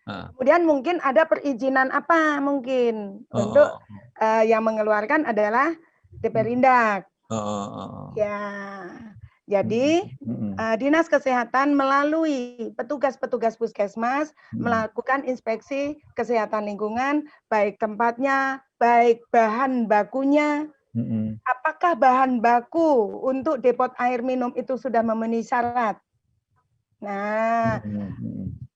Kemudian mungkin ada perizinan apa mungkin untuk yang mengeluarkan adalah Deperindak. Ya, jadi Dinas Kesehatan melalui petugas-petugas puskesmas melakukan inspeksi kesehatan lingkungan, baik tempatnya, baik bahan bakunya. Apakah bahan baku untuk depot air minum itu sudah memenuhi syarat? Nah,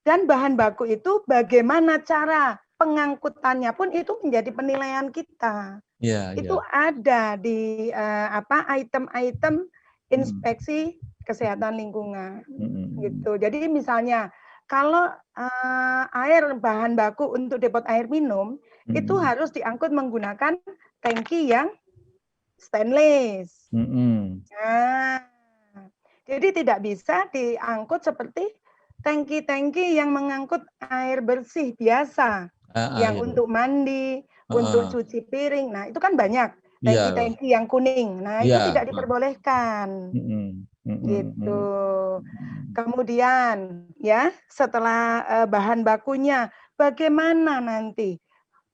dan bahan baku itu bagaimana cara pengangkutannya pun itu menjadi penilaian kita. Itu ada di item-item inspeksi kesehatan lingkungan. Gitu. Jadi misalnya kalau air bahan baku untuk depot air minum itu harus diangkut menggunakan tangki yang stainless. Nah, jadi tidak bisa diangkut seperti tangki-tangki yang mengangkut air bersih biasa, yang untuk mandi, untuk cuci piring. Nah, itu kan banyak tangki-tangki yang kuning. Nah, itu tidak diperbolehkan. Gitu. Kemudian ya, setelah bahan bakunya, bagaimana nanti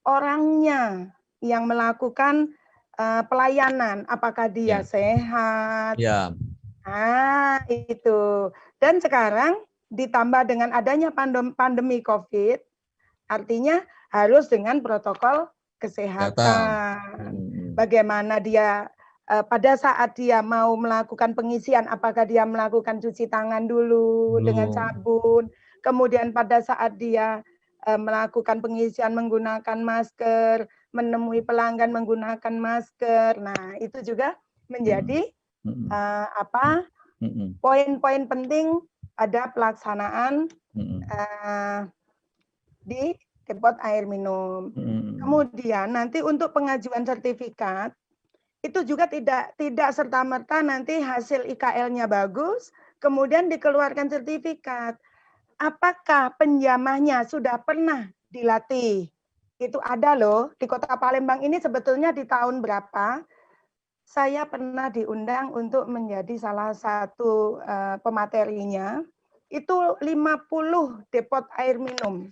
orangnya yang melakukan pelayanan, apakah dia sehat? Ah, itu. Dan sekarang ditambah dengan adanya pandemi COVID, artinya harus dengan protokol kesehatan. Bagaimana dia pada saat dia mau melakukan pengisian, apakah dia melakukan cuci tangan dulu dengan sabun, kemudian pada saat dia melakukan pengisian menggunakan masker, menemui pelanggan menggunakan masker. Nah, itu juga menjadi poin-poin penting pada pelaksanaan di depot air minum. Kemudian nanti untuk pengajuan sertifikat itu juga tidak serta-merta nanti hasil IKL-nya bagus, kemudian dikeluarkan sertifikat. Apakah penjamahnya sudah pernah dilatih? Itu ada loh di Kota Palembang ini sebetulnya di tahun berapa? Saya pernah diundang untuk menjadi salah satu pematerinya. Itu 50 depot air minum.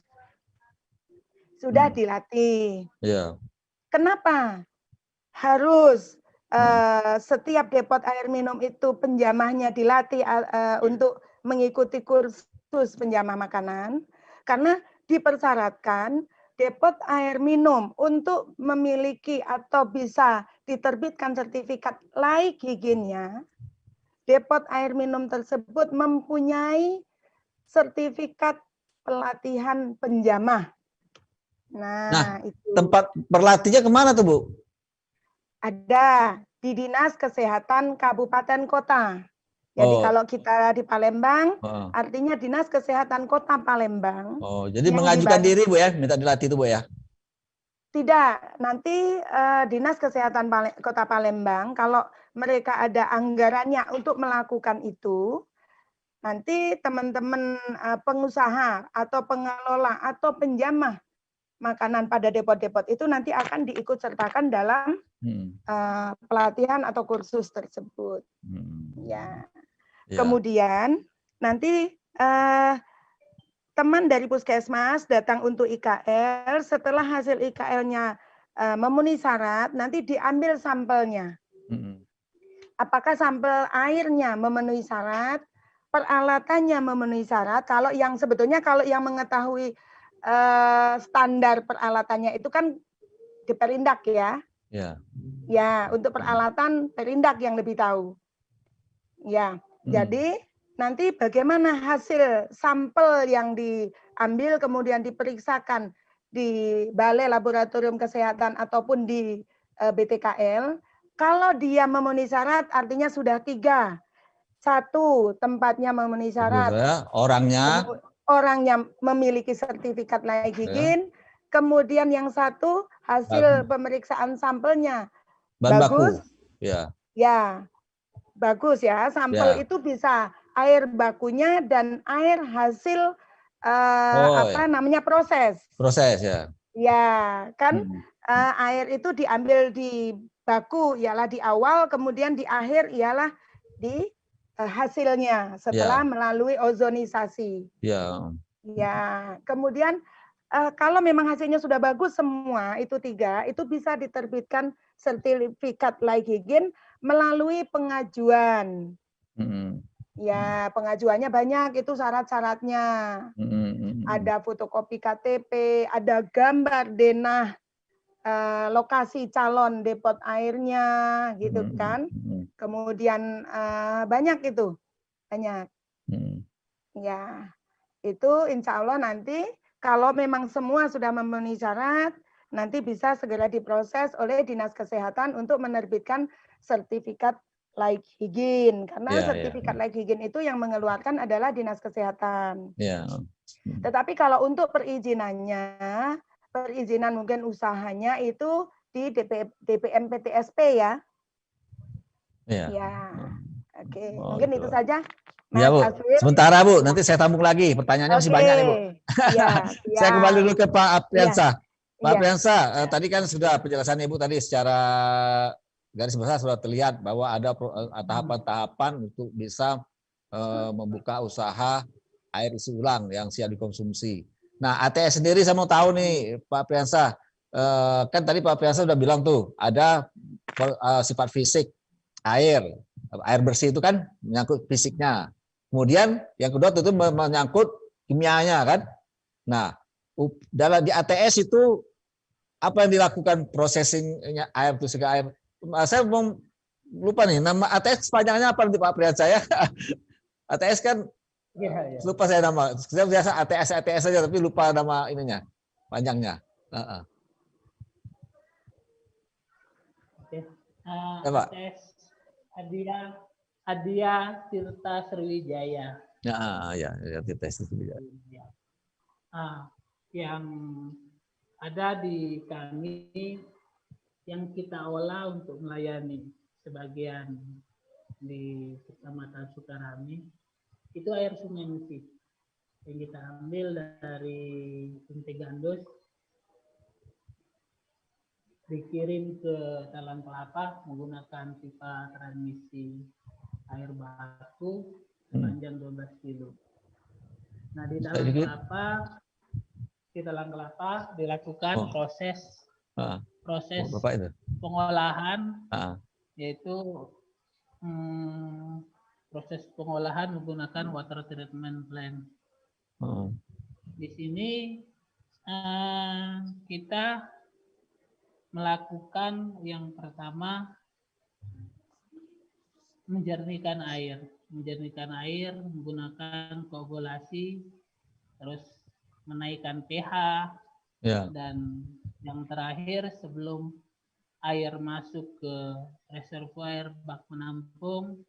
Sudah dilatih. Kenapa? Harus setiap depot air minum itu penjamahnya dilatih untuk mengikuti kursus penjamah makanan. Karena dipersyaratkan depot air minum untuk memiliki atau bisa diterbitkan sertifikat layak higiennya, depot air minum tersebut mempunyai sertifikat pelatihan penjamah. Nah, itu. Tempat berlatihnya kemana tuh, Bu? Ada di Dinas Kesehatan Kabupaten Kota. Jadi kalau kita di Palembang, artinya Dinas Kesehatan Kota Palembang. Jadi mengajukan diri, Bu ya, minta dilatih itu, Bu ya? Tidak, nanti Dinas Kesehatan Kota Palembang, kalau mereka ada anggarannya untuk melakukan itu, nanti teman-teman pengusaha atau pengelola atau penjamah makanan pada depot-depot itu nanti akan diikut sertakan dalam pelatihan atau kursus tersebut. Ya. Kemudian nanti teman dari puskesmas datang untuk IKL, setelah hasil IKL-nya memenuhi syarat, nanti diambil sampelnya. Apakah sampel airnya memenuhi syarat, peralatannya memenuhi syarat. Kalau yang sebetulnya kalau yang mengetahui standar peralatannya itu kan Deperindak ya. Ya, untuk peralatan Perindak yang lebih tahu. Ya, jadi nanti bagaimana hasil sampel yang diambil kemudian diperiksakan di Balai Laboratorium Kesehatan ataupun di BTKL, kalau dia memenuhi syarat artinya sudah 3. 1, tempatnya memenuhi syarat. Orangnya memiliki sertifikat layak higien. Kemudian yang 1, hasil pemeriksaan sampelnya bagus. Ya, bagus ya. Sampel itu bisa air bakunya dan air hasil proses. Proses ya. Ya, kan air itu diambil di baku ialah di awal, kemudian di akhir ialah di hasilnya setelah melalui ozonisasi. Ya, kemudian kalau memang hasilnya sudah bagus semua, itu 3, itu bisa diterbitkan sertifikat layak higien melalui pengajuan. Ya, pengajuannya banyak, itu syarat-syaratnya. Ada fotokopi KTP, ada gambar denah lokasi calon depot airnya, gitu kan. Kemudian banyak itu, banyak. Ya, itu insya Allah nanti kalau memang semua sudah memenuhi syarat, nanti bisa segera diproses oleh Dinas Kesehatan untuk menerbitkan sertifikat layak higien. Karena sertifikat layak higien itu yang mengeluarkan adalah Dinas Kesehatan. Tetapi kalau untuk perizinan mungkin usahanya itu di DPM PTSP ya. Ya. Oke, mungkin itu saja. Ya Bu, sementara Bu, nanti saya sambung lagi. Pertanyaannya masih banyak nih Bu. Ya, saya kembali dulu ke Pak Apriansa. Pak Apriansa, tadi kan sudah penjelasan Ibu tadi secara garis besar sudah terlihat bahwa ada tahapan-tahapan untuk bisa membuka usaha air isi ulang yang siap dikonsumsi. Nah, ATS sendiri saya mau tahu nih Pak Apriansa, kan tadi Pak Apriansa sudah bilang tuh ada sifat fisik air bersih itu kan menyangkut fisiknya. Kemudian yang kedua tentu menyangkut kimianya kan. Nah, dalam di ATS itu apa yang dilakukan prosesingnya air itu sehingga air. Saya mau lupa nih nama ATS panjangnya apa nanti Pak Priyansa ya. ATS kan lupa saya nama. Saya biasa ATS saja tapi lupa nama ininya panjangnya. ATS Hadiah Tirta Sriwijaya. Ya, Tirta Sriwijaya. Yang ada di kami yang kita olah untuk melayani sebagian di Kecamatan Sukarami itu air sungai Musi yang kita ambil dari Inti Gandus dikirim ke Talang Kelapa menggunakan pipa transmisi air baku sepanjang 12 kilo. Nah di Talang Kelapa dilakukan proses pengolahan, yaitu proses pengolahan menggunakan water treatment plant. Di sini kita melakukan yang pertama menjernihkan air menggunakan koagulasi, terus menaikkan pH, dan yang terakhir sebelum air masuk ke reservoir bak penampung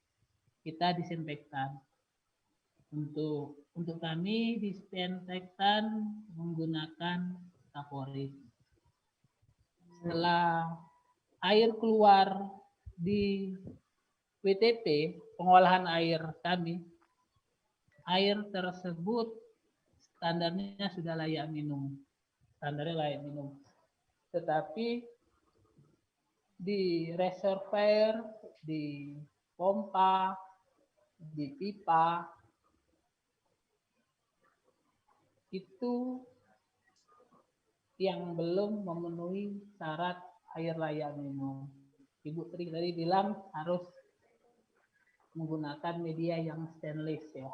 kita disinfektan. Untuk kami disinfektan menggunakan kaporit. Setelah air keluar di WTP, pengolahan air kami, air tersebut standarnya sudah layak minum. Tetapi di reservoir, di pompa, di pipa, itu yang belum memenuhi syarat air layak minum. Ibu Tri tadi bilang harus menggunakan media yang stainless ya.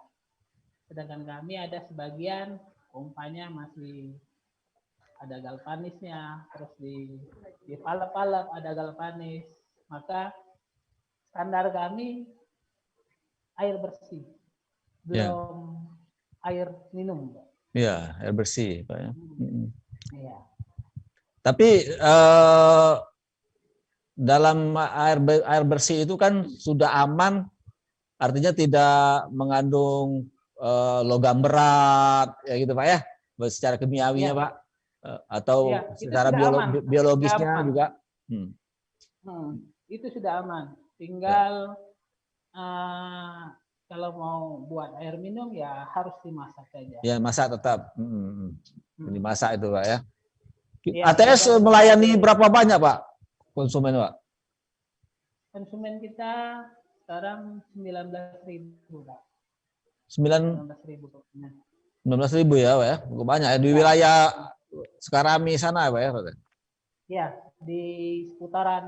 Sedangkan kami ada sebagian pompanya masih ada galvanisnya, terus di palep-palep ada galvanis. Maka standar kami air bersih, belum air minum. Ya, air bersih, Pak ya. Ya. Tapi dalam air bersih itu kan sudah aman, artinya tidak mengandung logam berat, ya gitu Pak ya, secara kimiawinya Pak, atau secara biologisnya juga. Itu sudah aman. Tinggal kalau mau buat air minum ya harus dimasak saja. Ya masak tetap, dimasak itu Pak ya. ATS melayani berapa banyak Pak konsumen Pak? Konsumen kita sekarang 19.000 Pak. 19.000 19.000 ya, Pak ya. Cukup banyak ya di wilayah Sukarami sana, Pak ya. Ya, di seputaran,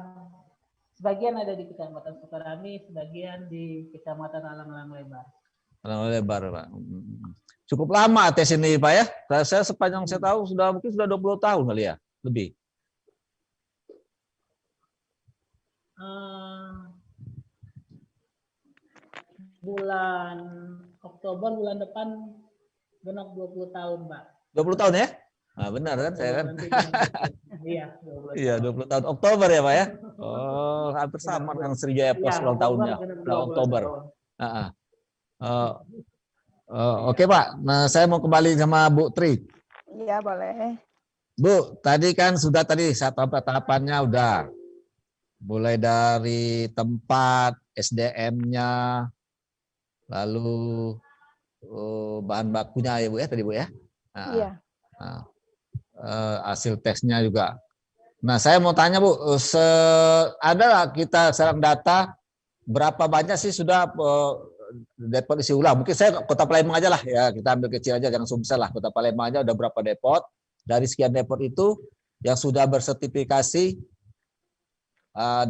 sebagian ada di Kecamatan Sukarami, sebagian di Kecamatan Alang-Alang Lebar. Alang Lebar, Pak. Cukup lama tes ini, Pak ya. Saya sepanjang saya tahu mungkin sudah 20 tahun kali ya, lebih. Bulan Oktober bulan depan genap 20 tahun, Pak. 20 tahun ya? Nah, benar kan saya kan? Iya, 20 iya, 20 tahun. Oktober ya, Pak ya? Oh, hampir sama dengan Sriwijaya Pos ulang tahunnya. Oktober. Oke, Pak. Nah, saya mau kembali sama Bu Tri. Iya, boleh. Bu, tadi kan sudah tahapannya udah. Mulai dari tempat, SDM-nya, lalu bahan bakunya ya Bu ya tadi Bu ya. Nah, iya. Nah, hasil tesnya juga. Nah, saya mau tanya Bu, ada kita sekarang data berapa banyak sih sudah depot isi ulang? Mungkin saya Kota Palembang aja lah ya, kita ambil kecil aja, jangan Sumsel lah. Kota Palembang aja udah berapa depot? Dari sekian depot itu yang sudah bersertifikasi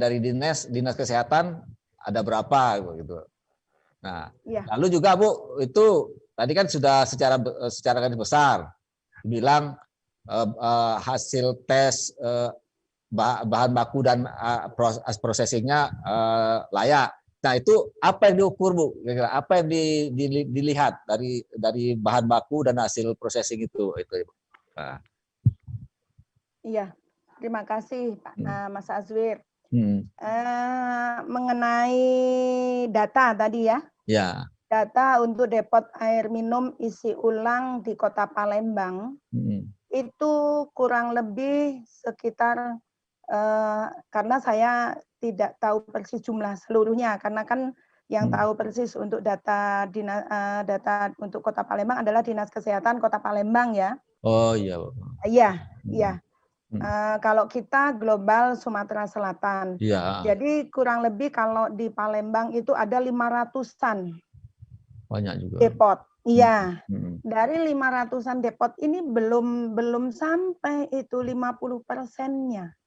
dari dinas Kesehatan ada berapa gitu. Nah, iya. lalu juga Bu, itu tadi kan sudah secara garis besar bilang hasil tes bahan baku dan processingnya layak. Nah, itu apa yang diukur Bu? Apa yang dilihat dari bahan baku dan hasil processing itu Ibu? Nah. Iya, terima kasih Pak Mas Azwir. Mengenai data tadi ya. Ya. Data untuk depot air minum isi ulang di Kota Palembang itu kurang lebih sekitar karena saya tidak tahu persis jumlah seluruhnya karena kan yang tahu persis untuk data untuk Kota Palembang adalah Dinas Kesehatan Kota Palembang ya. Oh iya. Iya. Kalau kita global Sumatera Selatan. Ya. Jadi kurang lebih kalau di Palembang itu ada 500-an. Banyak juga. Depot. Iya. Dari 500-an depot ini belum sampai itu 50%-nya.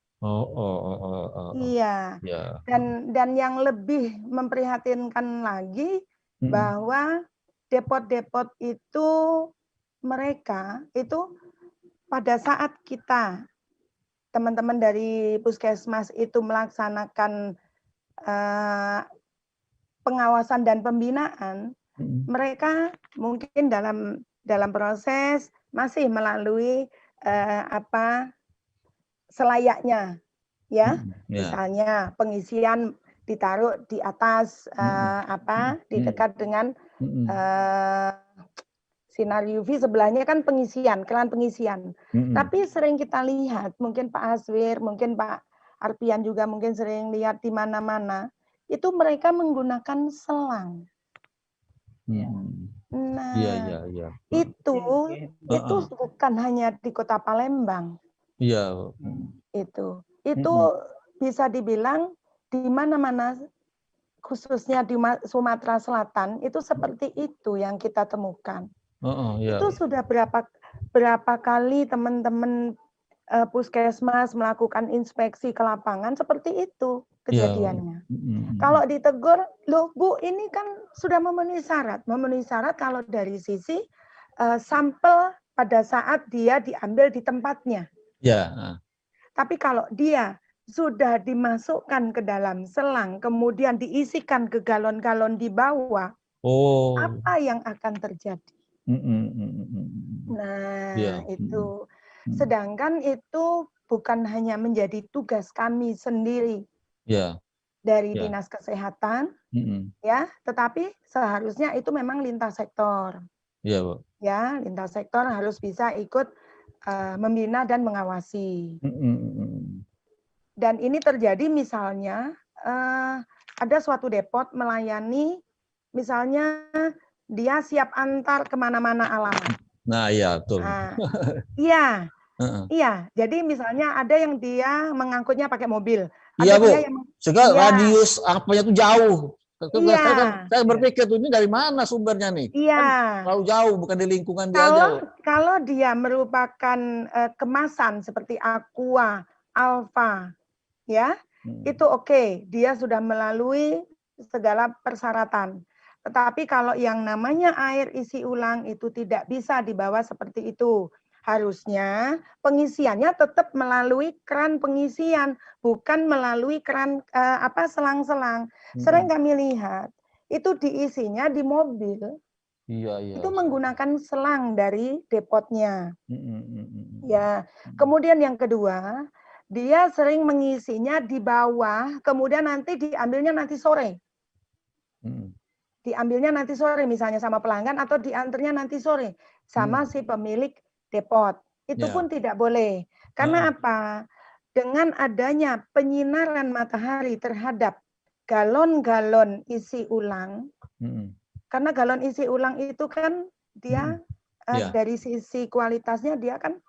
Iya. Ya. Dan yang lebih memprihatinkan lagi bahwa depot-depot itu mereka itu pada saat kita teman-teman dari Puskesmas itu melaksanakan pengawasan dan pembinaan, mereka mungkin dalam proses masih melalui selayaknya, ya, misalnya pengisian ditaruh di atas di dekat dengan sinar UV, sebelahnya kan pengisian, keran pengisian. Tapi sering kita lihat, mungkin Pak Azwir, mungkin Pak Arpian juga mungkin sering lihat di mana-mana, itu mereka menggunakan selang. Nah, itu bukan hanya di Kota Palembang. Iya. Itu bisa dibilang di mana-mana, khususnya di Sumatera Selatan, itu seperti itu yang kita temukan. Itu sudah berapa kali teman-teman Puskesmas melakukan inspeksi ke lapangan seperti itu kejadiannya. Kalau ditegur, loh Bu, ini kan sudah memenuhi syarat. Memenuhi syarat kalau dari sisi sampel pada saat dia diambil di tempatnya. Tapi kalau dia sudah dimasukkan ke dalam selang, kemudian diisikan ke galon-galon di bawah, apa yang akan terjadi? Nah, itu. Sedangkan itu bukan hanya menjadi tugas kami sendiri dari Dinas Kesehatan, ya, tetapi seharusnya itu memang lintas sektor. Ya, lintas sektor harus bisa ikut membina dan mengawasi. Dan ini terjadi misalnya ada suatu depot melayani, misalnya dia siap antar kemana-mana alamat. Nah, iya, betul. Iya. Jadi misalnya ada yang dia mengangkutnya pakai mobil. Iya, Bu. Sehingga radius apanya itu jauh. Saya berpikir tuh ini dari mana sumbernya nih? Iya. Kan terlalu jauh, bukan di lingkungan dia aja. Kalau dia merupakan kemasan seperti Aqua, Alfa, ya, itu oke. Dia sudah melalui segala persyaratan. Tetapi kalau yang namanya air isi ulang itu tidak bisa dibawa seperti itu. Harusnya pengisiannya tetap melalui keran pengisian, bukan melalui keran selang-selang. Sering kami lihat itu diisinya di mobil. Itu menggunakan selang dari depotnya. Ya. Kemudian yang kedua, dia sering mengisinya di bawah, kemudian nanti diambilnya nanti sore. Diambilnya nanti sore misalnya sama pelanggan atau diantarnya nanti sore sama si pemilik depot. Itu pun tidak boleh. Karena apa? Dengan adanya penyinaran matahari terhadap galon-galon isi ulang, karena galon isi ulang itu kan dia dari sisi kualitasnya dia kan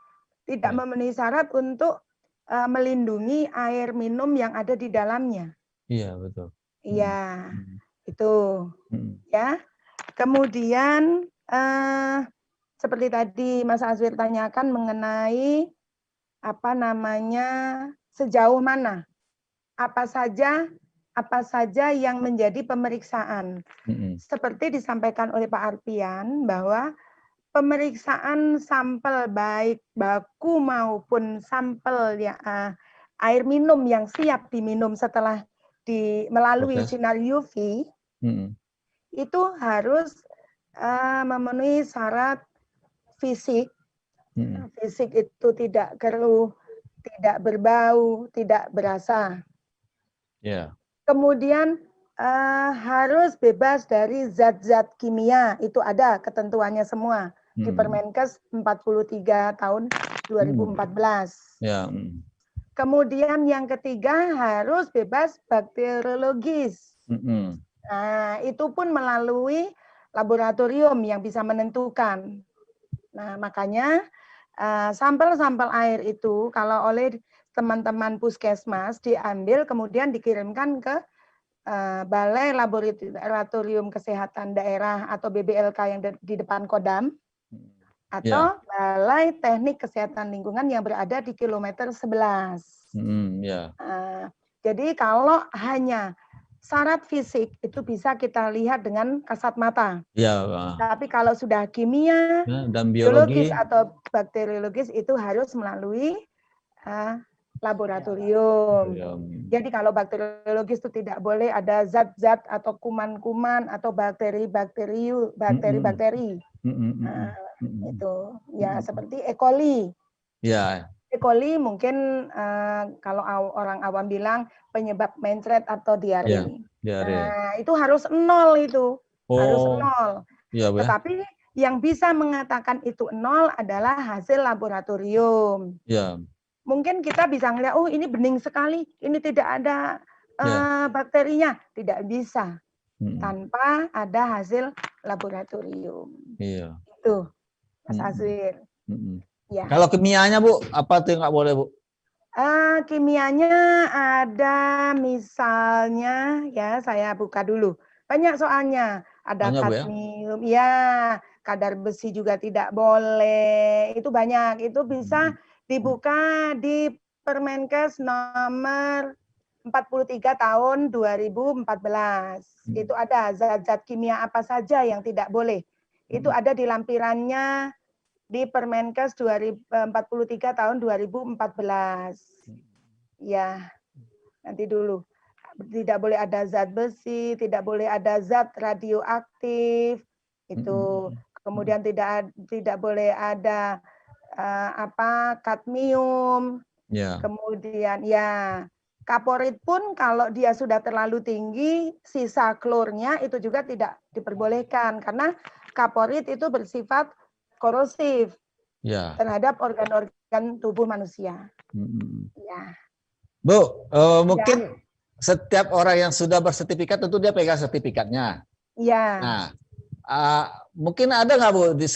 tidak memenuhi syarat untuk melindungi air minum yang ada di dalamnya. Iya, betul. Iya, itu. Ya. Kemudian seperti tadi Mas Azwir tanyakan mengenai sejauh mana, apa saja yang menjadi pemeriksaan. Seperti disampaikan oleh Pak Arpian bahwa pemeriksaan sampel baik baku maupun sampel air minum yang siap diminum setelah melalui sinar UV itu harus memenuhi syarat fisik. Fisik itu tidak keruh, tidak berbau, tidak berasa. Kemudian harus bebas dari zat-zat kimia. Itu ada ketentuannya semua di Permenkes 43 tahun 2014. Kemudian yang ketiga harus bebas bakteriologis. Nah, itu pun melalui laboratorium yang bisa menentukan. Nah, makanya sampel-sampel air itu kalau oleh teman-teman puskesmas diambil kemudian dikirimkan ke Balai Laboratorium Kesehatan Daerah atau BBLK yang di depan Kodam atau Balai Teknik Kesehatan Lingkungan yang berada di kilometer 11. Jadi kalau hanya syarat fisik itu bisa kita lihat dengan kasat mata. Tapi kalau sudah kimia, dan biologis atau bakteriologis itu harus melalui laboratorium. Jadi kalau bakteriologis itu tidak boleh ada zat-zat atau kuman-kuman atau bakteri. Itu ya seperti E. coli. E. coli mungkin kalau orang awam bilang penyebab mencret atau diare. Nah, itu harus 0 itu. Harus 0. Tetapi yang bisa mengatakan itu 0 adalah hasil laboratorium. Mungkin kita bisa ngeliat, oh ini bening sekali, ini tidak ada bakterinya. Tidak bisa. Tanpa ada hasil laboratorium. Itu, Mas Azwir. Kalau kimianya, Bu, apa tuh nggak boleh, Bu? Kimianya ada misalnya, ya saya buka dulu. Banyak soalnya. Ada kadmium, kadar besi juga tidak boleh. Itu banyak. Itu bisa dibuka di Permenkes nomor 43 tahun 2014. Itu ada zat-zat kimia apa saja yang tidak boleh. Itu ada di lampirannya di Permenkes 43 tahun 2014. Ya, nanti dulu. Tidak boleh ada zat besi, tidak boleh ada zat radioaktif, itu. Kemudian tidak boleh ada kadmium. Kemudian kaporit pun kalau dia sudah terlalu tinggi, sisa klornya itu juga tidak diperbolehkan karena kaporit itu bersifat korosif terhadap organ-organ tubuh manusia. Bu, mungkin setiap orang yang sudah bersertifikat tentu dia pegang sertifikatnya. Nah, mungkin ada nggak, Bu, di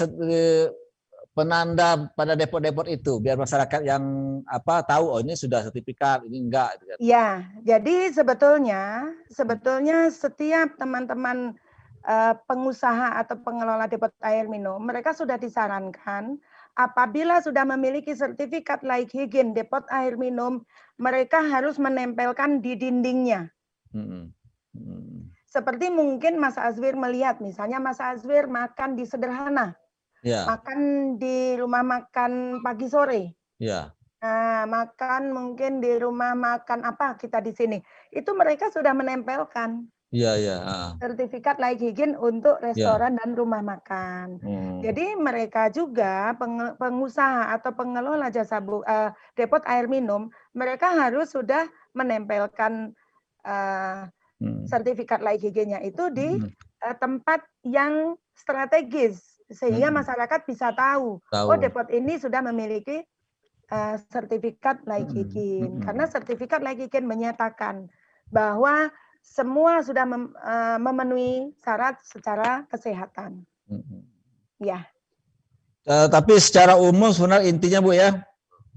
penanda pada depot-depot itu biar masyarakat yang tahu oh ini sudah sertifikat, ini enggak. Ya, jadi sebetulnya setiap teman-teman pengusaha atau pengelola depot air minum, mereka sudah disarankan apabila sudah memiliki sertifikat layak higien depot air minum, mereka harus menempelkan di dindingnya. Seperti mungkin Mas Azwir melihat, misalnya Mas Azwir makan di Sederhana, makan di rumah makan pagi sore, nah, makan mungkin di rumah makan apa kita di sini, itu mereka sudah menempelkan sertifikat layak higien untuk restoran dan rumah makan. Jadi mereka juga pengusaha atau pengelola jasa depot air minum, mereka harus sudah menempelkan sertifikat layak higiennya itu di tempat yang strategis sehingga masyarakat bisa tahu, oh depot ini sudah memiliki sertifikat layak higien. Karena sertifikat layak higien menyatakan bahwa semua sudah memenuhi syarat secara kesehatan. Ya. Tapi secara umum sebenarnya intinya Bu ya,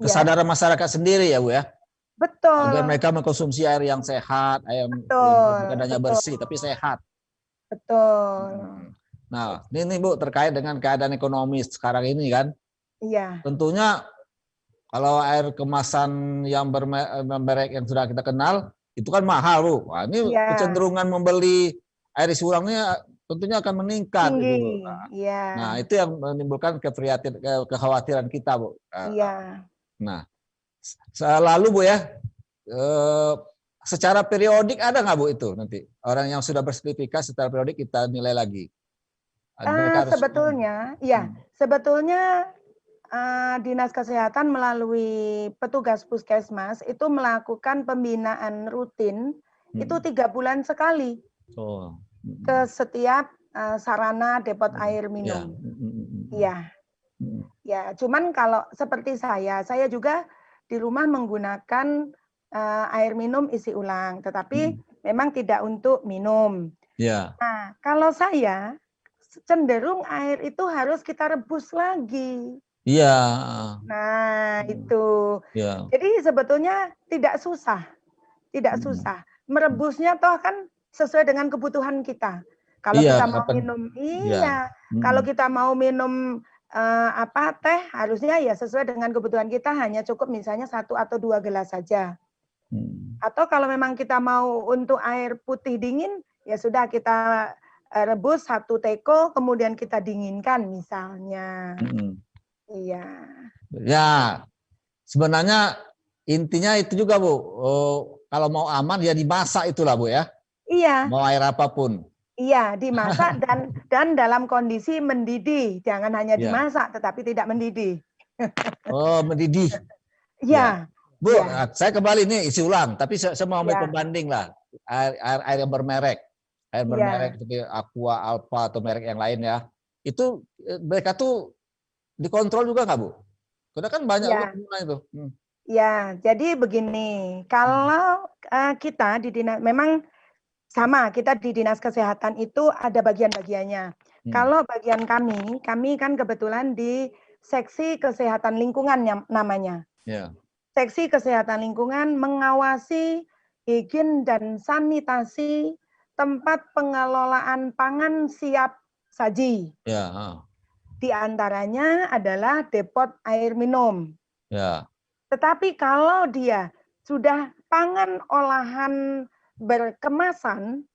kesadaran masyarakat sendiri ya Bu ya. Betul. Agar mereka mengkonsumsi air yang sehat, air yang bukan hanya bersih tapi sehat. Betul. Nah, ini Bu terkait dengan keadaan ekonomi sekarang ini kan. Iya. Tentunya kalau air kemasan yang bermerek yang sudah kita kenal itu kan mahal Bu. Wah, ini kecenderungan membeli air isi ulangnya tentunya akan meningkat. Tinggi. Nah, itu yang menimbulkan kekhawatiran kita Bu. Iya. Nah, lalu Bu ya, secara periodik ada nggak Bu itu nanti orang yang sudah bersertifikat secara periodik kita nilai lagi? Sebetulnya, sebetulnya Dinas Kesehatan melalui petugas puskesmas itu melakukan pembinaan rutin itu 3 bulan sekali ke setiap sarana depot air minum. Iya. Ya, cuman kalau seperti saya juga di rumah menggunakan air minum isi ulang, tetapi memang tidak untuk minum. Nah, kalau saya cenderung air itu harus kita rebus lagi. Nah, itu. Jadi sebetulnya tidak susah. Merebusnya toh kan sesuai dengan kebutuhan kita. Kalau kita mau minum, kalau kita mau minum teh harusnya ya sesuai dengan kebutuhan kita, hanya cukup misalnya 1 atau 2 gelas saja. Atau kalau memang kita mau untuk air putih dingin, ya sudah kita rebus 1 teko kemudian kita dinginkan misalnya. Iya. Ya, sebenarnya intinya itu juga Bu. Kalau mau aman ya dimasak itulah Bu ya. Iya. Mau air apapun. Iya, dimasak dan dalam kondisi mendidih. Jangan hanya dimasak, tetapi tidak mendidih. Oh, mendidih. Iya. Bu, saya kembali nih isi ulang. Tapi saya mau ambil pembanding lah. Air yang bermerek. Air bermerek seperti Aqua, Alpha, atau merek yang lain ya. Itu mereka tuh dikontrol juga nggak Bu? Karena kan banyak itu. Ya, jadi begini. Kalau kita di dinas, memang sama, kita di Dinas Kesehatan itu ada bagian-bagiannya. Kalau bagian kami kan kebetulan di Seksi Kesehatan Lingkungan namanya. Seksi Kesehatan Lingkungan mengawasi higien dan sanitasi tempat pengelolaan pangan siap saji. Di antaranya adalah depot air minum. Tetapi kalau dia sudah pangan olahan berkemasan,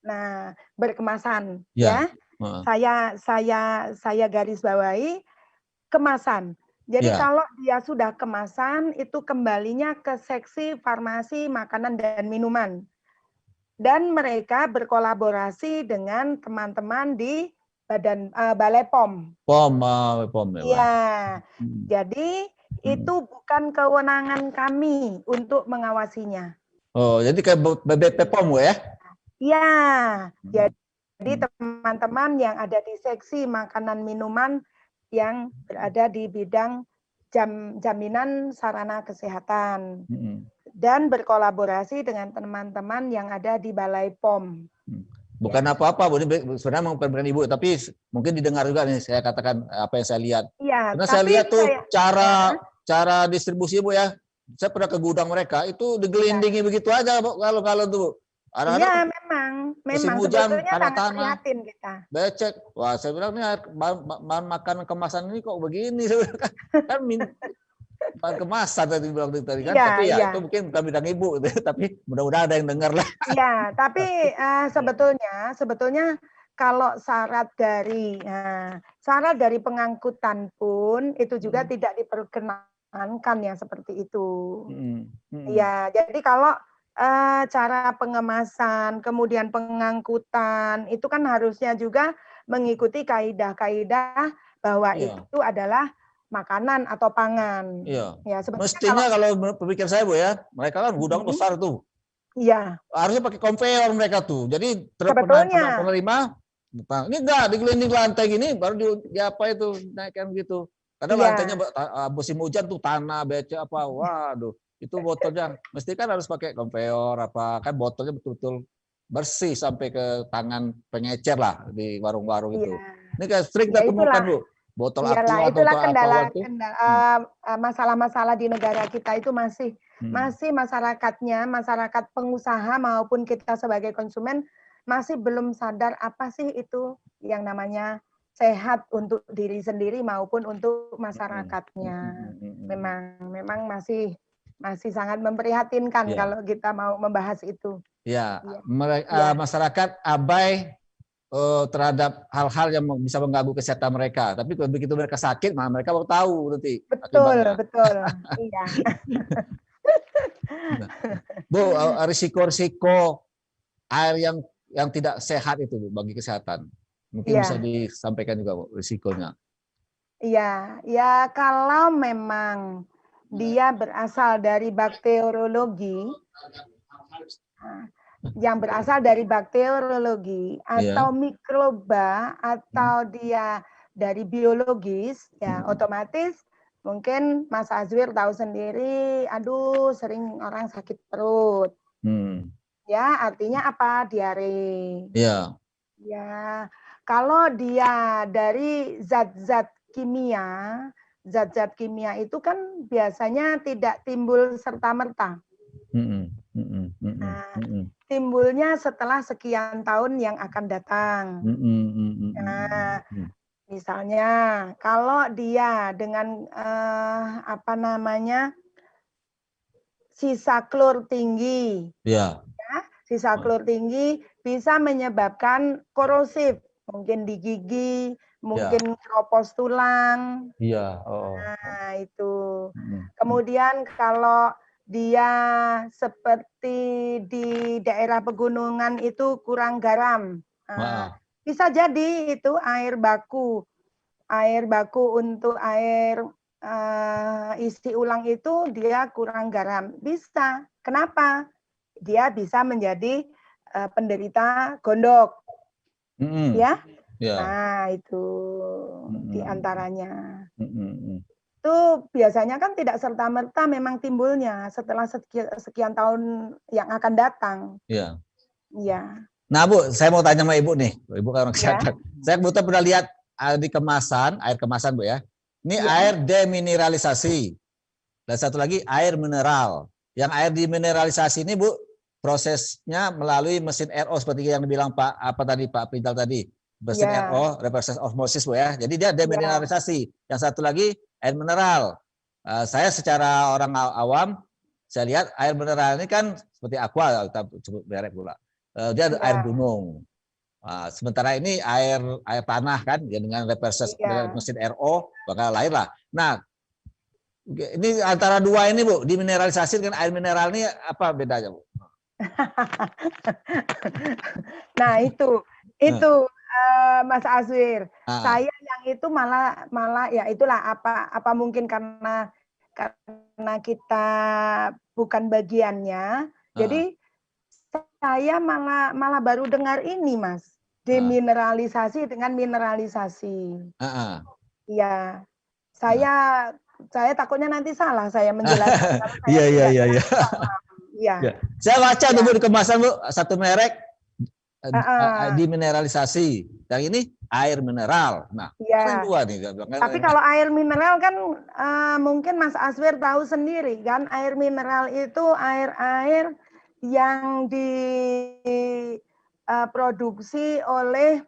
nah berkemasan saya garis bawahi kemasan. Jadi kalau dia sudah kemasan itu kembalinya ke seksi farmasi makanan dan minuman, dan mereka berkolaborasi dengan teman-teman di Balai POM. Iya. Jadi itu bukan kewenangan kami untuk mengawasinya. Oh, jadi kayak BPOM ya? Iya. Jadi teman-teman yang ada di seksi makanan minuman yang berada di bidang jaminan sarana kesehatan dan berkolaborasi dengan teman-teman yang ada di Balai POM. Bukan apa-apa, Bu. Ini sebenarnya memberikan Ibu, tapi mungkin didengar juga nih saya katakan apa yang saya lihat. Iya, Karena saya lihat tuh cara distribusi, Bu ya. Saya pernah ke gudang mereka itu digelindingi begitu aja, Bu, kalau tuh, Bu. Iya, memang hujan, sebetulnya sangat tanah, prihatin kita. becek. Wah, saya bilang nih bahan makanan kemasan ini kok begini, kan bahan kemasan tadi bilang tadi kan, tapi ya itu mungkin bukan bidang Ibu, tapi mudah-mudahan ada yang dengar lah. Iya, tapi sebetulnya kalau syarat dari pengangkutan pun itu juga tidak diperkenankan ya seperti itu. Ya, jadi kalau cara pengemasan, kemudian pengangkutan itu kan harusnya juga mengikuti kaidah-kaidah bahwa itu adalah makanan atau pangan. Iya. Ya, mestinya kalau berpikir saya, Bu ya, mereka kan gudang besar tuh. Iya. Harusnya pakai konveyor mereka tuh. Jadi penerima, ini enggak digelinding lantai gini, baru apa itu naikkan gitu. Karena lantainya musim hujan tuh tanah, becek apa, waduh. Itu botolnya mesti kan harus pakai konveyor kan botolnya betul-betul bersih sampai ke tangan pengecer lah di warung-warung itu. Ini kayak sering kita temukan, Bu, botol aqua atau kendala masalah-masalah di negara kita itu masih masyarakat pengusaha maupun kita sebagai konsumen masih belum sadar apa sih itu yang namanya sehat untuk diri sendiri maupun untuk masyarakatnya. Memang masih sangat memprihatinkan kalau kita mau membahas itu. Ya, masyarakat abai terhadap hal-hal yang bisa mengganggu kesehatan mereka. Tapi begitu mereka sakit, mereka baru tahu nanti. Betul. Iya. Bu, risiko-risiko air yang tidak sehat itu, Bu, bagi kesehatan. Mungkin bisa disampaikan juga, Bu, risikonya. Iya, ya kalau memang dia berasal dari bakteriologi, atau mikroba atau dia dari biologis, ya otomatis mungkin Mas Azwir tahu sendiri, sering orang sakit perut. Ya, artinya apa? Diare. Iya. Ya, kalau dia dari zat-zat kimia itu kan biasanya tidak timbul serta-merta. Timbulnya setelah sekian tahun yang akan datang. Misalnya kalau dia dengan sisa klor tinggi, sisa klor tinggi bisa menyebabkan korosif, mungkin di gigi, mungkin keropos tulang. Nah, itu. Kemudian kalau dia seperti di daerah pegunungan itu kurang garam. Bisa jadi itu air baku untuk air isi ulang itu dia kurang garam. Bisa. Kenapa? Dia bisa menjadi penderita gondok. Ya. Nah, itu diantaranya. Itu biasanya kan tidak serta-merta memang timbulnya setelah sekian tahun yang akan datang. Iya. Iya. Nah, Bu, saya mau tanya sama Ibu nih. Ibu kan orang kesehatan. Saya kebetulan pernah lihat di air kemasan, Bu ya. Ini air demineralisasi. Dan satu lagi air mineral. Yang air demineralisasi ini, Bu, prosesnya melalui mesin RO seperti yang dibilang Pak Pintal tadi. Mesin RO, reverse osmosis, Bu ya. Jadi dia demineralisasi. Yang satu lagi air mineral. Saya secara orang awam, saya lihat air mineral ini kan seperti aqua, kita sebut merek pula. Dia air gunung. Sementara ini air tanah kan, ya dengan reverse mesin RO bakal lahir lah. Nah, ini antara dua ini, Bu, dimineralisasi dengan air mineral ini apa bedanya, Bu? Nah, itu Mas Azwir. Saya yang itu malah ya itulah apa mungkin karena kita bukan bagiannya. Jadi saya malah baru dengar ini, Mas. Demineralisasi dengan mineralisasi. Iya. Saya takutnya nanti salah saya menjelaskan. Iya. Saya baca tuh, Bu, di kemasan, Bu, satu merek dimineralisasi. Yang ini air mineral. Nah, kan dua nih. Tapi kalau air mineral kan mungkin Mas Aswir tahu sendiri kan, air mineral itu air-air yang diproduksi oleh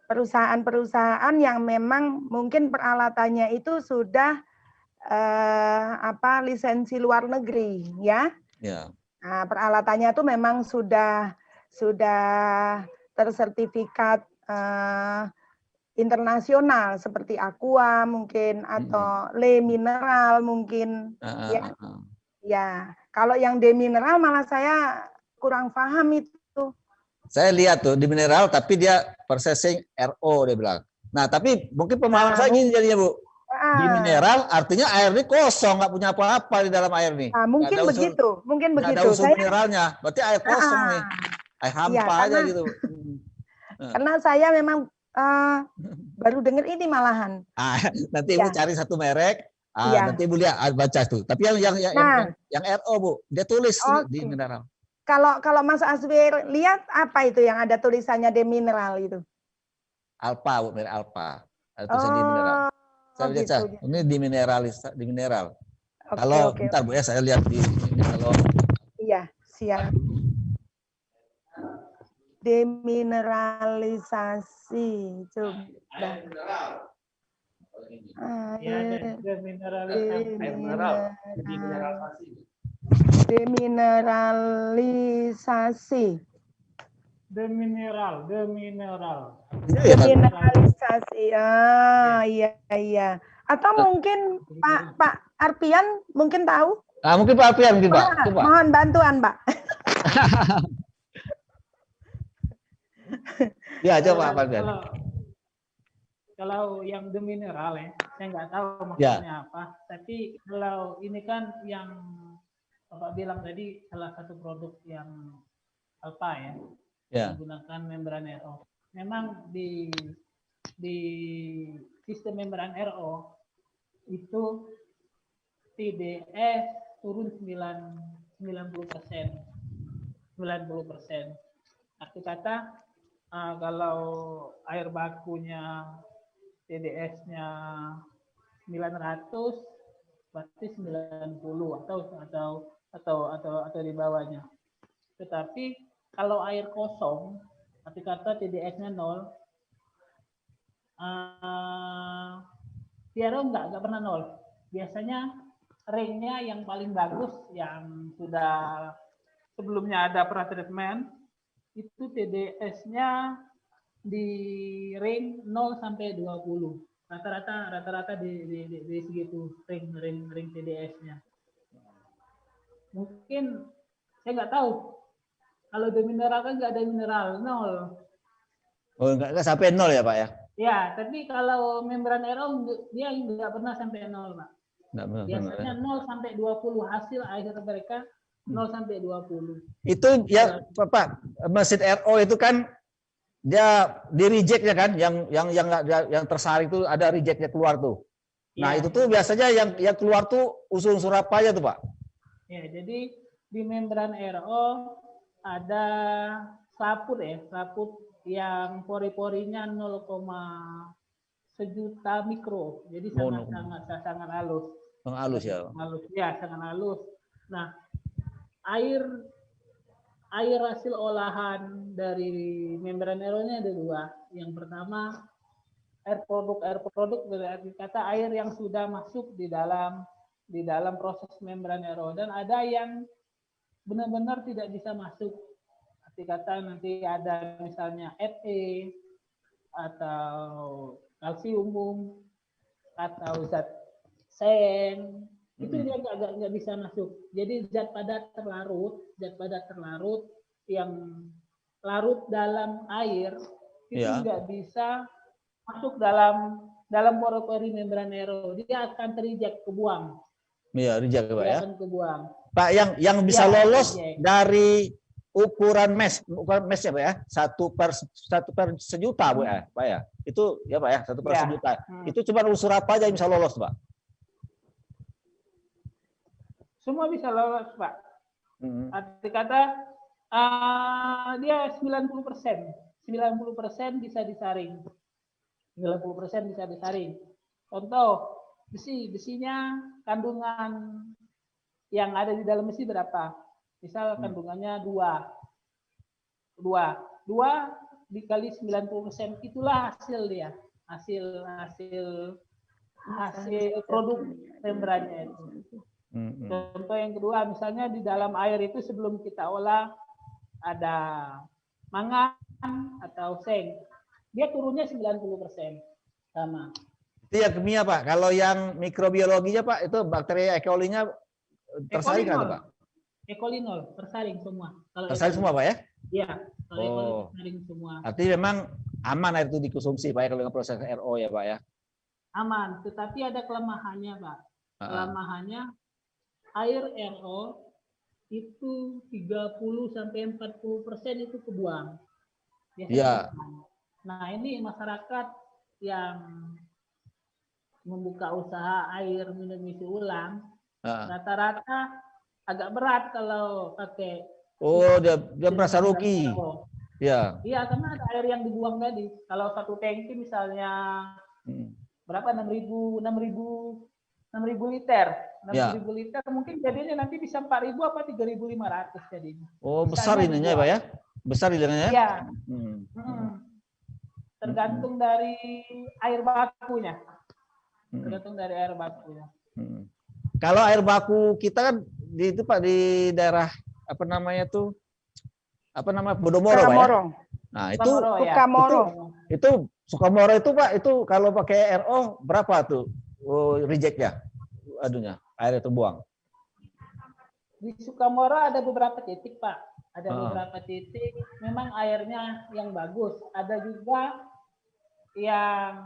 perusahaan-perusahaan yang memang mungkin peralatannya itu sudah lisensi luar negeri, ya. Ya. Nah, peralatannya itu memang sudah tersertifikat internasional seperti Aqua mungkin atau Le Mineral mungkin, ya. Ya, kalau yang demineral malah saya kurang paham itu. Saya lihat tuh di mineral, tapi dia processing RO dia bilang. Nah, tapi mungkin pemahaman saya gini jadinya, Bu. Di mineral artinya air ini kosong, nggak punya apa-apa di dalam air nih. Mungkin begitu, mungkin begitu. Ada unsur mineralnya, berarti air kosong nih. Air hampa aja gitu. Karena saya memang baru dengar ini malahan. Nanti Ibu cari satu merek, nanti Ibu lihat baca tuh. Tapi yang RO, Bu, dia tulis di mineral. Kalau Mas Aswir lihat apa itu yang ada tulisannya demineral itu? Alpha, Bu, merek Alpha. Ada tulisan di mineral. Saya baca, ini di mineral. Kalau bentar Bu ya, saya lihat di ini kalau. Iya, siap. Demineralisasi, coba. Demineralisasi. Demineralisasi. Iya. Atau mungkin Pak Arpian mungkin tahu? Mungkin Pak Arpian mungkin, Pak. Mohon bantuan, Pak. Ya, coba Pak Arpian. Kalau yang demineral ya, saya nggak tahu maksudnya apa. Tapi kalau ini kan yang Bapak bilang tadi salah satu produk yang Alpha ya, menggunakan membran RO. Memang di sistem membran RO itu TDS turun 90%. Arti kata kalau air bakunya TDS-nya 900 berarti 90 atau di bawahnya. Tetapi kalau air kosong, arti kata TDS-nya 0, Piero nggak pernah 0. Biasanya ringnya yang paling bagus yang sudah sebelumnya ada pretreatment itu TDS-nya di ring 0 sampai 20. Rata-rata di segitu ring TDS-nya. Mungkin saya nggak tahu. Kalau demineral kan nggak ada mineral 0. Oh, nggak sampai 0 ya, Pak ya? Ya, tapi kalau membran RO dia nggak pernah sampai 0, Pak. Biasanya 0 sampai 20 hasil akhir mereka 0 sampai 20. Itu ya, Pak, mesin RO itu kan dia di reject ya kan, yang tersaring itu ada rejectnya keluar tuh. Nah, itu tuh biasanya yang keluar tuh unsur-unsur apa aja tuh, Pak? Ya, jadi di membran RO ada selaput yang pori-porinya 0,1 mikro. Jadi sangat halus. Halus ya. Halus ya, sangat halus. Nah, air hasil olahan dari membran RO-nya ada 2. Yang pertama air produk berarti kata air yang sudah masuk di dalam proses membran RO, dan ada yang benar-benar tidak bisa masuk. Arti kata nanti ada misalnya Fe atau kalsium atau zat seng, itu dia nggak bisa masuk. Jadi zat padat terlarut yang larut dalam air itu nggak bisa masuk dalam pori-pori membran RO. Dia akan tereject, kebuang. Iya, reject Pak ya. Akan kebuang. Pak, yang bisa lolos dari ukuran meshnya Pak ya, 1 per sejuta Bu ya, Pak ya. Itu ya Pak ya, 1 per sejuta. Itu cuma unsur apa aja yang bisa lolos Pak? Semua bisa lolos Pak. Arti kata Dia 90%. 90% bisa disaring. 90% bisa disaring. Contoh, besinya kandungan yang ada di dalam besi berapa? Misal kandungannya 2 dikali 90%, itulah hasil dia. Hasil produk membrannya itu. Contoh yang kedua, misalnya di dalam air itu sebelum kita olah ada mangan atau seng, dia turunnya 90% sama. Itu yang kimia Pak. Kalau yang mikrobiologinya Pak, itu bakteri E. coli-nya tersaring kan Pak? E. colinol tersaring semua. Kalau tersaring semua Pak ya? Iya, kalau E. coli tersaring semua. Artinya memang aman air itu dikonsumsi Pak ya, kalau dengan proses RO ya Pak ya? Aman, tetapi ada kelemahannya Pak. Kelemahannya air RO itu 30-40% itu kebuang. Iya. Nah, ini masyarakat yang membuka usaha air minum isi ulang, rata-rata agak berat kalau pakai. Oh, dia merasa rugi. Ya. Iya, karena ada air yang dibuang tadi. Kalau satu tangki misalnya berapa? 6.000 liter. 6.000 liter mungkin jadinya nanti bisa 4.000 apa 3.500 jadinya. Oh, besar ininya ya Pak ya? Besar ininya ya? Iya. Tergantung dari air bakunya. Kalau air baku kita kan di itu Pak, di daerah apa namanya tuh? Apa nama Bodomoro Pak ya? Nah, itu Sukamoro. Itu Sukamoro itu Pak, itu kalau pakai RO berapa tuh rejectnya? Aduhnya, air itu buang. Di Sukamoro ada beberapa titik Pak. Ada beberapa titik memang airnya yang bagus. Ada juga yang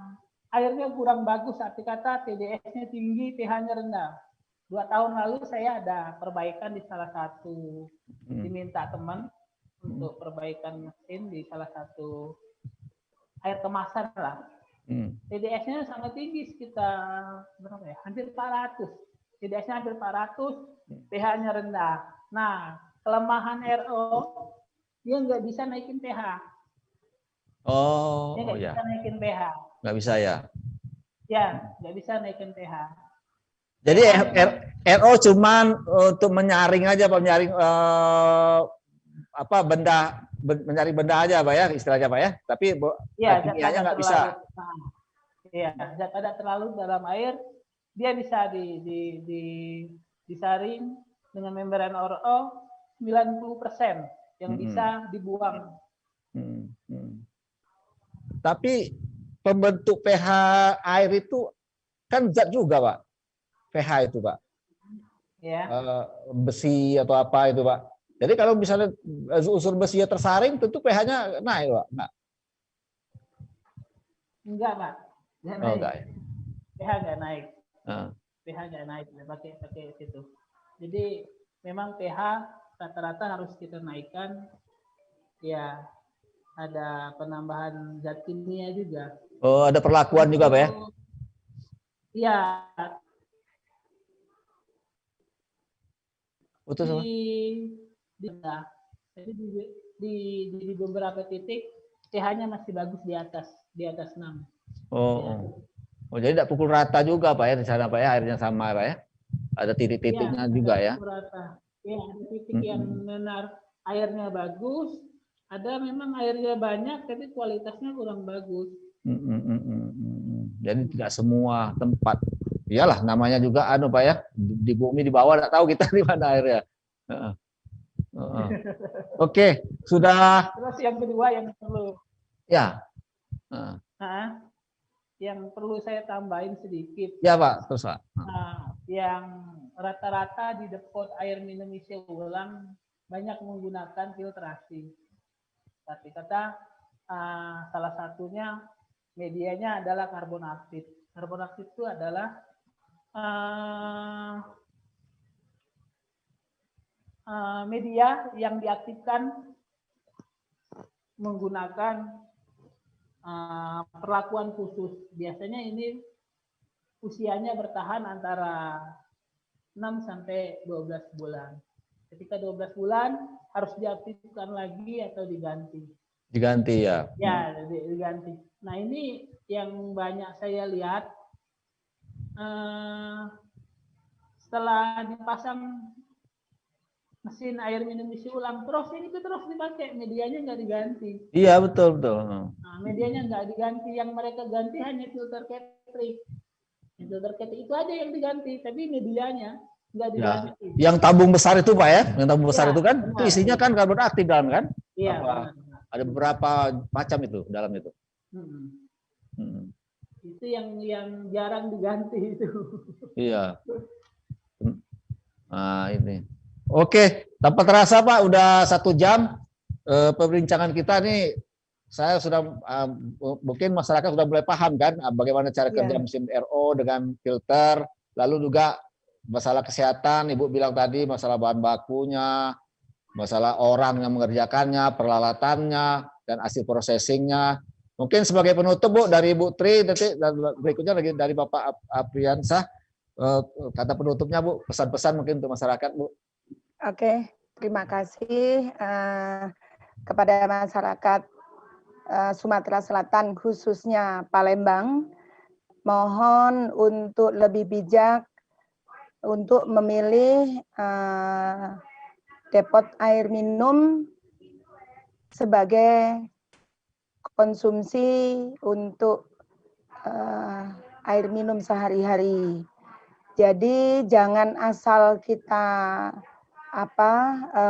airnya kurang bagus, arti kata TDS-nya tinggi, pH-nya rendah. 2 tahun lalu saya ada perbaikan di salah satu, diminta teman untuk perbaikan mesin di salah satu air kemasan lah. TDS-nya sangat tinggi, sekitar berapa ya? Hampir 400. TDS-nya hampir 400, pH-nya rendah. Nah, kelemahan RO, dia nggak bisa naikin pH. Oh, dia nggak bisa naikin pH. Nggak bisa ya? Ya, nggak bisa naikin pH. Jadi RO cuman untuk menyaring aja Pak, menyaring apa benda, menyaring benda aja Pak ya, istilahnya Pak ya. Tapi kimianya nggak bisa. Iya, zat ada terlalu dalam air, dia bisa disaring dengan membran RO 90% yang bisa dibuang. Tapi pembentuk pH air itu kan zat juga Pak, pH itu Pak, ya. Besi atau apa itu Pak. Jadi kalau misalnya unsur besinya tersaring, tentu pH-nya naik Pak. Enggak Pak, nggak naik. Enggak ya? pH nggak naik. pH nggak naik, pakai itu. Jadi memang pH rata-rata harus kita naikkan. Ya, ada penambahan zat kimia juga. Oh, ada perlakuan juga Pak ya? Iya. Di beberapa titik pH-nya masih bagus di atas 6. Oh, jadi tidak pukul rata juga Pak ya di sana Pak ya, airnya sama Pak ya? Ada titik-titiknya juga ya? Rata. Ya, ada titik yang benar airnya bagus, ada memang airnya banyak tapi kualitasnya kurang bagus. Jadi tidak semua tempat. Iyalah namanya juga Pak ya, di bumi di bawah tidak tahu kita di mana airnya. Oke, sudah. Terus yang kedua yang perlu. Ya. Yang perlu saya tambahin sedikit. Ya Pak, terus Pak. Yang rata-rata di depot air minum isi ulang banyak menggunakan filtrasi. Tapi kata salah satunya medianya adalah karbon aktif. Karbon aktif itu adalah media yang diaktifkan menggunakan perlakuan khusus. Biasanya ini usianya bertahan antara 6 sampai 12 bulan. Ketika 12 bulan harus diaktifkan lagi atau diganti. Diganti ya. Ya, diganti. Nah, ini yang banyak saya lihat setelah dipasang mesin air minum isi ulang, terus ini terus dipakai, medianya nggak diganti. Iya, betul. Nah, medianya nggak diganti, yang mereka ganti hanya filter Ketrik. Filter Ketrik itu aja yang diganti, tapi medianya nggak diganti. Ya. Yang tabung besar itu Pak ya, yang tabung besar ya, itu kan, benar, itu isinya kan karbon aktif dalam kan? Iya. Ada beberapa macam itu dalam itu. Itu yang jarang diganti itu. Iya. Nah ini. Oke, tanpa terasa Pak, udah 1 jam perbincangan kita nih. Saya sudah mungkin masyarakat sudah mulai paham kan bagaimana cara kerja mesin RO dengan filter, lalu juga masalah kesehatan. Ibu bilang tadi masalah bahan bakunya, masalah orang yang mengerjakannya, peralatannya, dan hasil processingnya. Mungkin sebagai penutup Bu dari Ibu Tri, nanti berikutnya lagi dari Bapak Apriansah, kata penutupnya Bu, pesan-pesan mungkin untuk masyarakat Bu. Oke, terima kasih kepada masyarakat Sumatera Selatan khususnya Palembang. Mohon untuk lebih bijak untuk memilih depot air minum sebagai konsumsi untuk air minum sehari-hari. Jadi jangan asal kita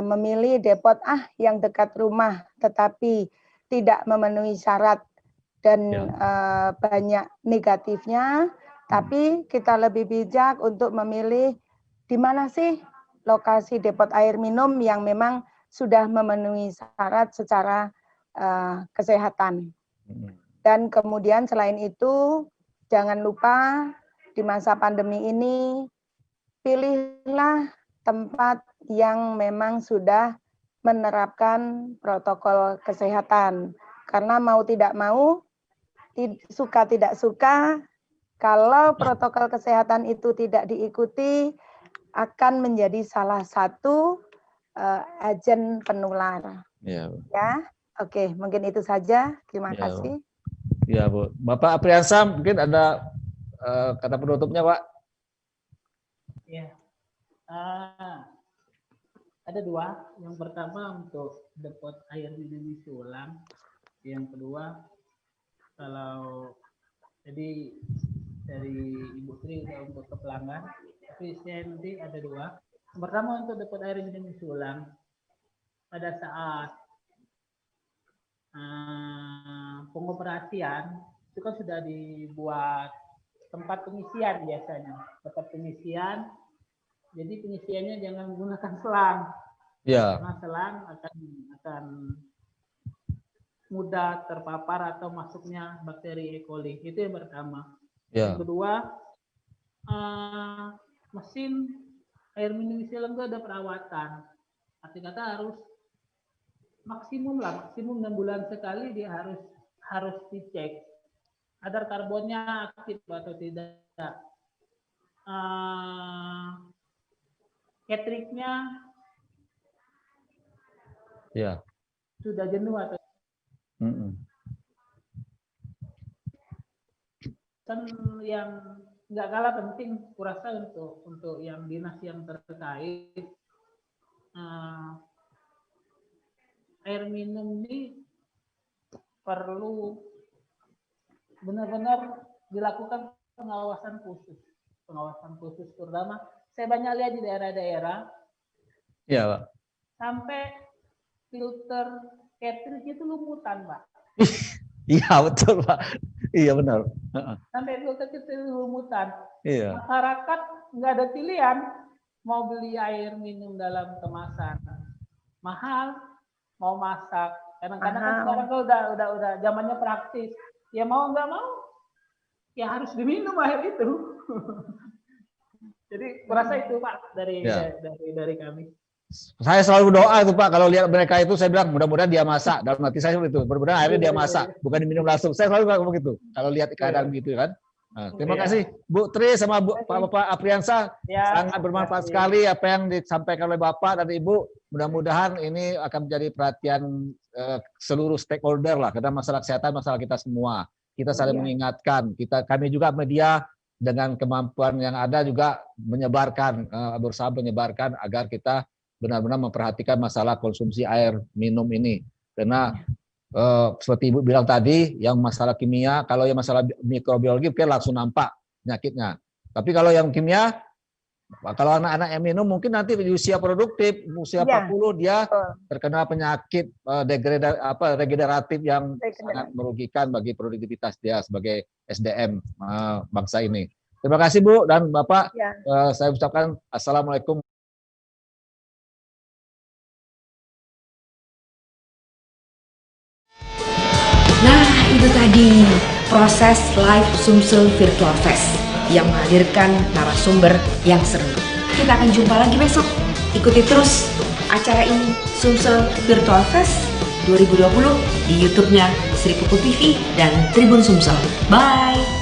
memilih depot yang dekat rumah tetapi tidak memenuhi syarat dan banyak negatifnya, tapi kita lebih bijak untuk memilih di mana sih lokasi depot air minum yang memang sudah memenuhi syarat secara kesehatan. Dan kemudian selain itu, jangan lupa di masa pandemi ini, pilihlah tempat yang memang sudah menerapkan protokol kesehatan. Karena mau tidak mau, suka tidak suka, kalau protokol kesehatan itu tidak diikuti, akan menjadi salah satu agen penular. Ya, oke, mungkin itu saja. Terima kasih. Ya, Bu. Bapak Apriansah, mungkin ada kata penutupnya, Pak? Ya. Ada 2. Yang pertama untuk depot air minum isi ulang. Yang kedua, kalau jadi dari Ibu Tri untuk ke pelanggan, tapi saya nanti ada 2. Yang pertama untuk depot air minum isi ulang. Pada saat pengoperasian itu kan sudah dibuat tempat pengisian biasanya, tempat pengisian. Jadi pengisiannya jangan menggunakan selang. Ya. Karena selang akan mudah terpapar atau masuknya bakteri E. coli. Itu yang pertama. Ya. Yang kedua, mesin air minum isi ulang itu ada perawatan. Arti kata harus maksimum 6 bulan sekali dia harus dicek kadar karbonnya aktif atau tidak. Ketriknya sudah jenuh atau kan yang nggak kalah penting kurasa untuk yang dinas yang terkait, air minum ini perlu benar-benar dilakukan pengawasan khusus terutama saya banyak lihat di daerah-daerah. Iya, Pak. Sampai filter Ketrik itu lumutan, Pak. Iya, betul, Pak. Iya, benar. Sampai filter itu lumutan. Iya. Masyarakat nggak ada pilihan mau beli air minum dalam kemasan mahal, mau masak. Kadang-kadang kan sekarang udah zamannya praktis. Ya mau nggak mau, ya harus diminum air itu. Jadi merasa itu Pak dari kami. Saya selalu berdoa itu Pak, kalau lihat mereka itu saya bilang mudah-mudahan dia masak. Dalam hati saya itu, mudah-mudahan akhirnya dia masak, bukan diminum langsung. Saya selalu bilang begitu. Kalau lihat keadaan begitu kan. Nah, terima kasih Bu Tri sama Bapak Apriansyah, sangat bermanfaat sekali apa yang disampaikan oleh Bapak dan Ibu. Mudah-mudahan ini akan menjadi perhatian seluruh stakeholder lah, karena masalah kesehatan masalah kita semua. Kita saling mengingatkan, kami juga media dengan kemampuan yang ada juga menyebarkan, berusaha menyebarkan agar kita benar-benar memperhatikan masalah konsumsi air minum ini. Karena seperti Ibu bilang tadi, yang masalah kimia, kalau yang masalah mikrobiologi mungkin langsung nampak penyakitnya. Tapi kalau yang kimia, kalau anak-anak yang minum mungkin nanti di usia produktif, usia 40 dia terkena penyakit regeneratif yang sangat merugikan bagi produktivitas dia sebagai SDM bangsa ini. Terima kasih Bu dan Bapak. Saya ucapkan Assalamualaikum. Nah, itu tadi proses live Sumsel Virtual Fest yang menghadirkan narasumber yang seru. Kita akan jumpa lagi besok. Ikuti terus acara ini, Sumsel Virtual Fest 2020 di YouTube-nya Sri Pupu TV dan Tribun Sumsel. Bye!